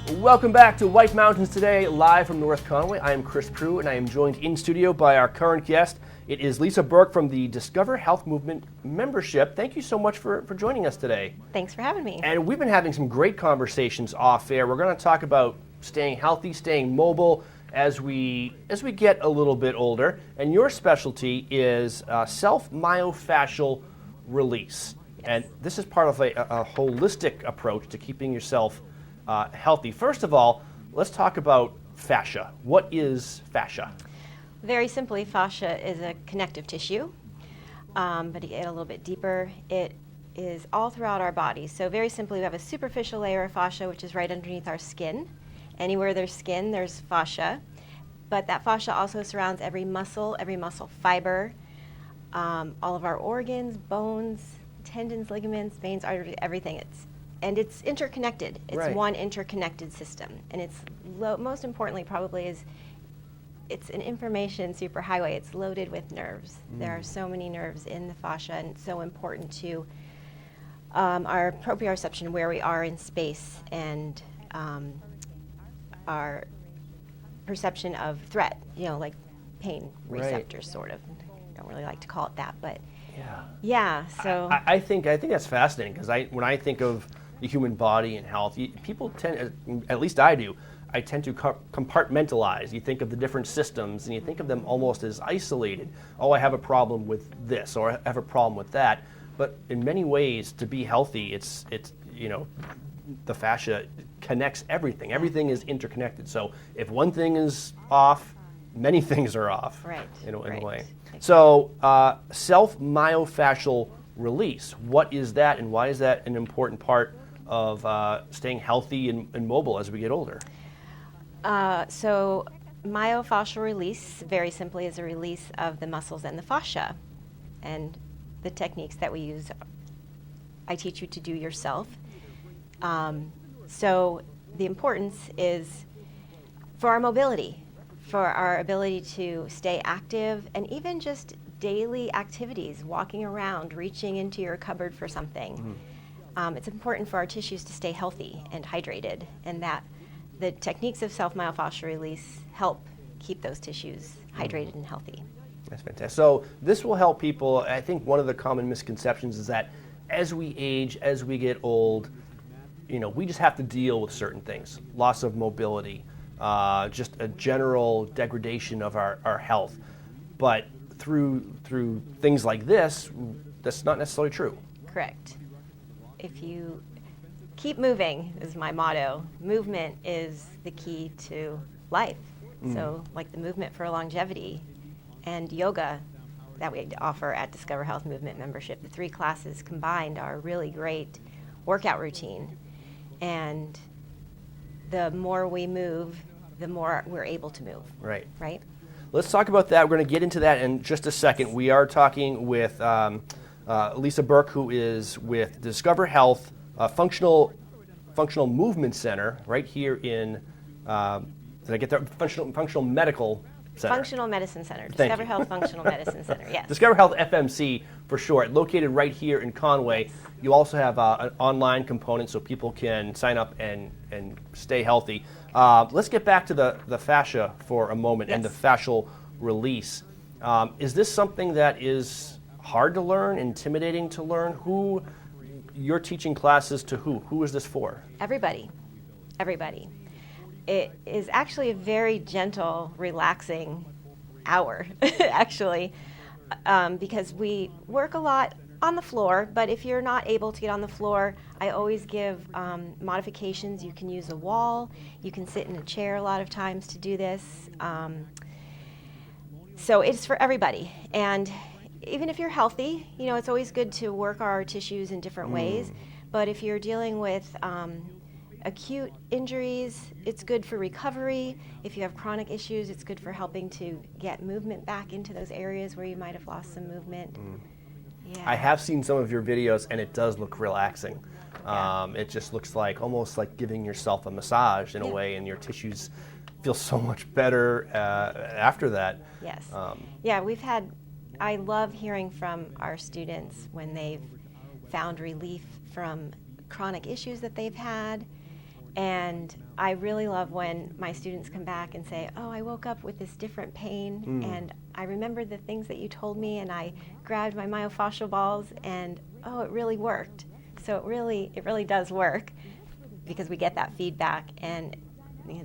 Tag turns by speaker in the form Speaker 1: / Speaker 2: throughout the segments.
Speaker 1: Welcome back to White Mountains Today, live from North Conway. I am Chris Prue, and I am joined in studio by our current guest. It is Lisa Buerk from the Discover Health Movement membership. Thank you so much for joining us today.
Speaker 2: Thanks for having me.
Speaker 1: And we've been having some great conversations off air. We're going to talk about staying healthy, staying mobile as we get a little bit older. And your specialty is Self-Myofascial Release.
Speaker 2: Yes.
Speaker 1: And this is part of a holistic approach to keeping yourself healthy. First of all, let's talk about fascia. What is fascia?
Speaker 2: Very simply, fascia is a connective tissue, but to get a little bit deeper, it is all throughout our body. So very simply, we have a superficial layer of fascia, which is right underneath our skin. Anywhere there's skin, there's fascia, but that fascia also surrounds every muscle fiber, all of our organs, bones, tendons, ligaments, veins, arteries, everything. It's interconnected. It's
Speaker 1: Right.
Speaker 2: one interconnected system. And it's most importantly probably is it's an information superhighway. It's loaded with nerves. There are so many nerves in the fascia, and it's so important to our proprioception, where we are in space, and our perception of threat, like pain
Speaker 1: Right.
Speaker 2: receptors, sort of. I don't really like to call it that, but
Speaker 1: Yeah.
Speaker 2: yeah, so
Speaker 1: I think that's fascinating because when I think of the human body and health, people tend, at least I do, I tend to compartmentalize. You think of the different systems and you think of them almost as isolated. Oh, I have a problem with this, or I have a problem with that. But in many ways, to be healthy, it's the fascia connects everything. Everything is interconnected. So if one thing is off, many things are off.
Speaker 2: Right.
Speaker 1: In a
Speaker 2: right.
Speaker 1: way. So self-myofascial release. What is that, and why is that an important part of staying healthy and mobile as we get older?
Speaker 2: So myofascial release, very simply, is a release of the muscles and the fascia. And the techniques that we use, I teach you to do yourself. So the importance is for our mobility, for our ability to stay active, and even just daily activities, walking around, reaching into your cupboard for something. It's important for our tissues to stay healthy and hydrated, and that the techniques of self-myofascial release help keep those tissues hydrated and healthy.
Speaker 1: That's fantastic. So this will help people. I think one of the common misconceptions is that as we age, as we get old, we just have to deal with certain things. Loss of mobility, just a general degradation of our health. But through things like this, that's not necessarily true.
Speaker 2: Correct. If you keep moving, is my motto. Movement is the key to life. So like the movement for longevity and yoga that we offer at Discover Health Movement membership, the 3 classes combined are a really great workout routine. And the more we move, the more we're able to move.
Speaker 1: Right.
Speaker 2: Right?
Speaker 1: Let's talk about that. We're going to get into that in just a second. We are talking with Lisa Buerk, who is with Discover Health Functional Movement Center right here in, did I get that? Functional Medical Center.
Speaker 2: Functional Medicine Center.
Speaker 1: Thank
Speaker 2: Discover
Speaker 1: you.
Speaker 2: Health Functional Medicine Center, yes.
Speaker 1: Discover Health FMC for short, located right here in Conway.
Speaker 2: Yes.
Speaker 1: You also have an online component so people can sign up and stay healthy. Let's get back to the fascia for a moment.
Speaker 2: Yes.
Speaker 1: And the fascial release. Is this something that is hard to learn, intimidating to learn? You're teaching classes to who? Who is this for?
Speaker 2: Everybody. It is actually a very gentle, relaxing hour, actually, because we work a lot on the floor, but if you're not able to get on the floor, I always give modifications. You can use a wall, you can sit in a chair a lot of times to do this. So it's for everybody. And even if you're healthy, it's always good to work our tissues in different ways, but if you're dealing with acute injuries, it's good for recovery. If you have chronic issues, it's good for helping to get movement back into those areas where you might have lost some movement. Yeah.
Speaker 1: I have seen some of your videos, and it does look relaxing.
Speaker 2: Yeah.
Speaker 1: It just looks like almost like giving yourself a massage in a
Speaker 2: Yeah.
Speaker 1: way, and your tissues feel so much better after that.
Speaker 2: Yes. I love hearing from our students when they've found relief from chronic issues that they've had, And I really love when my students come back and say, oh, I woke up with this different pain, and I remembered the things that you told me, and I grabbed my myofascial balls, and oh, it really worked. So it really does work, because we get that feedback, and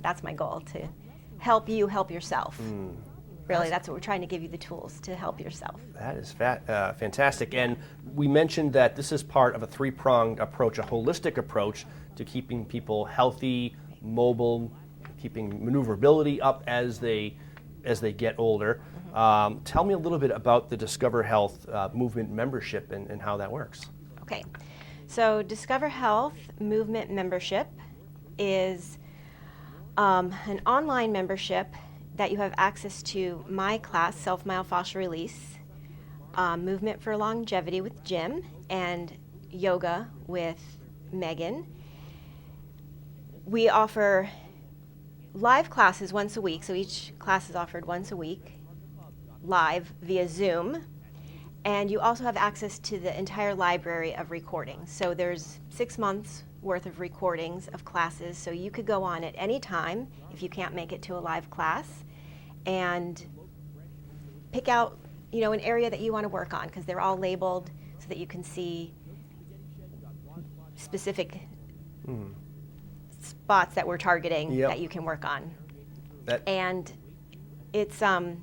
Speaker 2: that's my goal, to help you help yourself. Really, that's what we're trying to give you, the tools to help yourself.
Speaker 1: That is fantastic. And we mentioned that this is part of a three-pronged approach, a holistic approach to keeping people healthy, mobile, keeping maneuverability up as they get older. Tell me a little bit about the Discover Health movement membership and how that works.
Speaker 2: Okay, so Discover Health movement membership is an online membership that you have access to my class, Self-Myofascial Release, Movement for Longevity with Jim, and Yoga with Megan. We offer live classes once a week, so each class is offered once a week, live via Zoom. And you also have access to the entire library of recordings. So there's 6 months worth of recordings of classes, so you could go on at any time if you can't make it to a live class, and pick out, an area that you want to work on, because they're all labeled so that you can see specific spots that we're targeting that you can work on. And it's a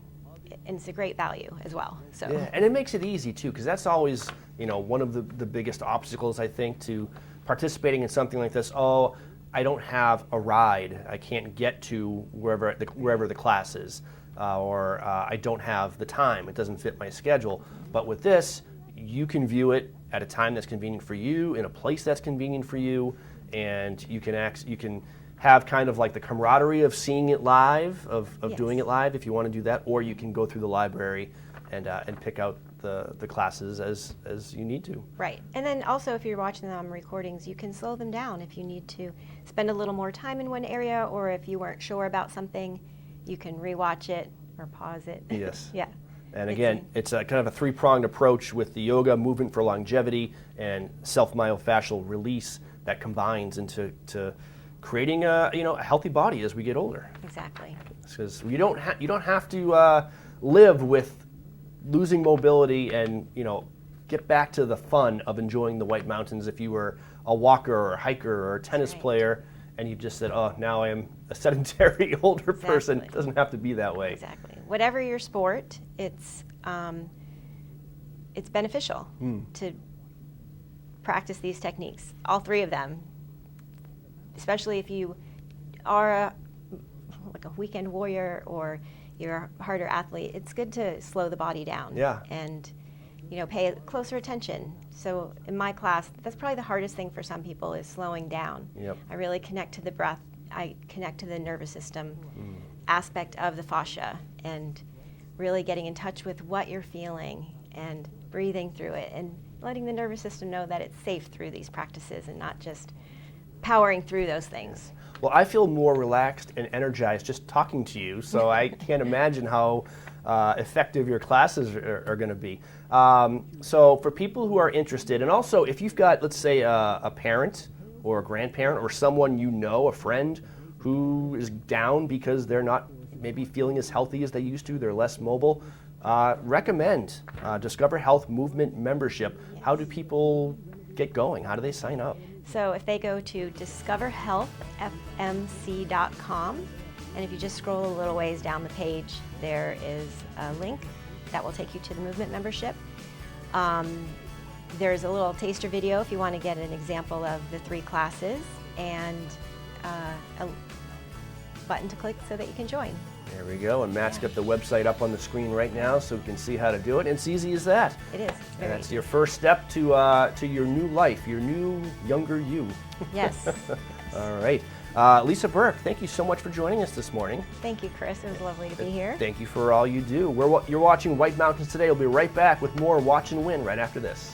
Speaker 2: great value as well. So
Speaker 1: yeah, and it makes it easy too, because that's always one of the biggest obstacles, I think, to participating in something like this. Oh, I don't have a ride. I can't get to wherever the class is, or I don't have the time. It doesn't fit my schedule. But with this, you can view it at a time that's convenient for you, in a place that's convenient for you, and you can have kind of like the camaraderie of seeing it live, of doing it live if you want to do that, or you can go through the library and pick out the classes as you need to.
Speaker 2: Right. And then also, if you're watching them on recordings, you can slow them down if you need to spend a little more time in one area, or if you weren't sure about something, you can rewatch it or pause it.
Speaker 1: Yes.
Speaker 2: Yeah.
Speaker 1: And again, it's a kind of a three-pronged approach with the yoga, movement for longevity, and self-myofascial release that combines into creating a healthy body as we get older.
Speaker 2: Exactly.
Speaker 1: Because you don't have to live with losing mobility and get back to the fun of enjoying the White Mountains if you were a walker or a hiker or a tennis player, and you just said, oh, now I am a sedentary older person. It doesn't have to be that way.
Speaker 2: Exactly. Whatever your sport, it's beneficial to practice these techniques, all three of them, especially if you are like a weekend warrior or you're a harder athlete. It's good to slow the body down and pay closer attention. So in my class, that's probably the hardest thing for some people, is slowing down.
Speaker 1: Yep.
Speaker 2: I really connect to the breath. I connect to the nervous system aspect of the fascia, and really getting in touch with what you're feeling and breathing through it, and letting the nervous system know that it's safe through these practices and not just powering through those things.
Speaker 1: Well, I feel more relaxed and energized just talking to you, so I can't imagine how effective your classes are going to be. So for people who are interested, and also if you've got, let's say, a parent or a grandparent or someone a friend who is down because they're not maybe feeling as healthy as they used to, they're less mobile, recommend Discover Health Movement membership. How do people get going? How do they sign up?
Speaker 2: So if they go to discoverhealthfmc.com, and if you just scroll a little ways down the page, there is a link that will take you to the movement membership. There's a little taster video if you want to get an example of the 3 classes, and a button to click so that you can join.
Speaker 1: There we go, and Matt's got the website up on the screen right now so we can see how to do it. And it's easy as that.
Speaker 2: It is.
Speaker 1: And that's your first step to your new life, your new, younger you.
Speaker 2: Yes.
Speaker 1: All right. Lisa Buerk, thank you so much for joining us this morning.
Speaker 2: Thank you, Chris. It was lovely to be here.
Speaker 1: Thank you for all you do. You're watching White Mountains Today. We'll be right back with more Watch and Win right after this.